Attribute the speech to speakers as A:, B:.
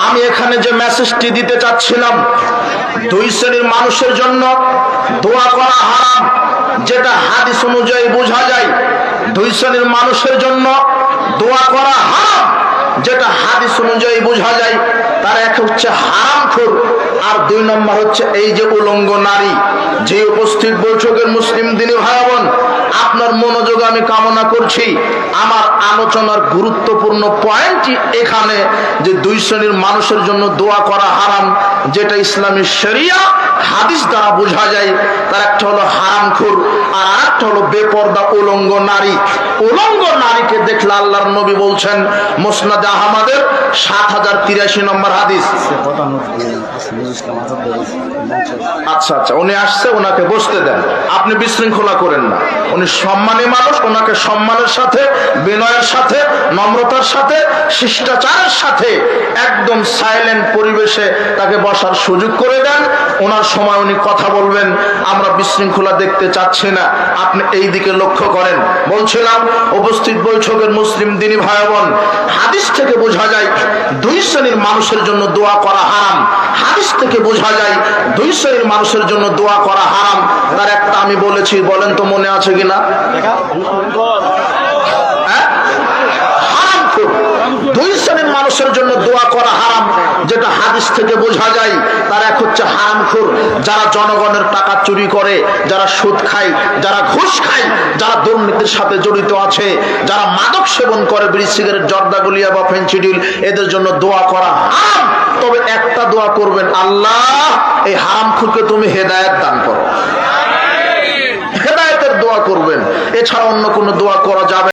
A: আমি এখানে যে মেসেজটি দিতে চাচ্ছিলাম, দুই শ্রেণীর মানুষের জন্য দোয়া করা হারাম, যেটা হাদিস অনুযায়ী বোঝা যায়। দুই শ্রেণীর মানুষের জন্য দোয়া করা হারাম, যেটা হাদিস অনুযায়ী বোঝা যায়। তার এক হচ্ছে হারামখোর, আর দুই নম্বর হচ্ছে এই যে উলঙ্গ নারী। যে উপস্থিত বৈঠকের মুসলিম দিনী ভাই বোন, আপনার মনোযোগ আমি কামনা করছি। আমার আলোচনার গুরুত্বপূর্ণ পয়েন্টটি এখানে যে দুই শ্রেণীর মানুষের জন্য দোয়া করা হারাম, যেটা ইসলামী শরিয়া হাদিস দ্বারা বোঝা যায়। তার একটা হলো হারামখোর, আর আরেকটা হলো বেপর্দা উলঙ্গ নারী। উলঙ্গ নারীকে দেখলে আল্লাহর নবী বলছেন, মুসনাদ আহমদের 7083 নম্বর হাদিস। আচ্ছা আচ্ছা, উনি আসছে, ওনাকে বসতে দেন, আপনি বিশৃঙ্খলা করেন না। উনি সম্মানী মানুষ, ওনাকে সম্মানের সাথে, বিনয়ের সাথে, নম্রতার সাথে, শিষ্টাচারের সাথে একদম সাইলেন্ট পরিবেশে তাকে বসার সুযোগ করে দেন। ওনার সময় উনি কথা বলবেন, আমরা বিশৃঙ্খলা দেখতে চাচ্ছি না। আপনি এই দিকে লক্ষ্য করেন। বলছিলাম, উপস্থিত বৈঠকের মুসলিম দিনী ভাই বোন, হাদিস থেকে বোঝা যায় দুই শ্রেণীর মানুষের জন্য দোয়া করা হারাম। হাদিস থেকে বোঝা যায় দুই শ্রেণীর মানুষের জন্য দোয়া করা হারাম। তার একটা আমি বলেছি, বলেন তো মনে আছে কিনা? হারামখোর, দুই শ্রেণীর মানুষের জন্য দোয়া করা হারাম, যেটা হাদিস থেকে বোঝা যায়। তার এক হচ্ছে হারামখোর, যারা জনগণের টাকা চুরি করে, যারা সুদ খায়, যারা ঘুষ খায়, যারা দুর্নীতির সাথে জড়িত আছে, যারা মাদক সেবন করে, বিড়ি সিগারেট, জর্দা, গুলিয়া বা ফেন্সিডিল, এদের জন্য দোয়া করা হারাম। তবে একটা দোয়া করবেন, আল্লাহ এই হারামখোরকে তুমি হেদায়েত দান করো। হেদায়েতের দোয়া করবেন, এছাড়া অন্য কোনো দোয়া করা যাবে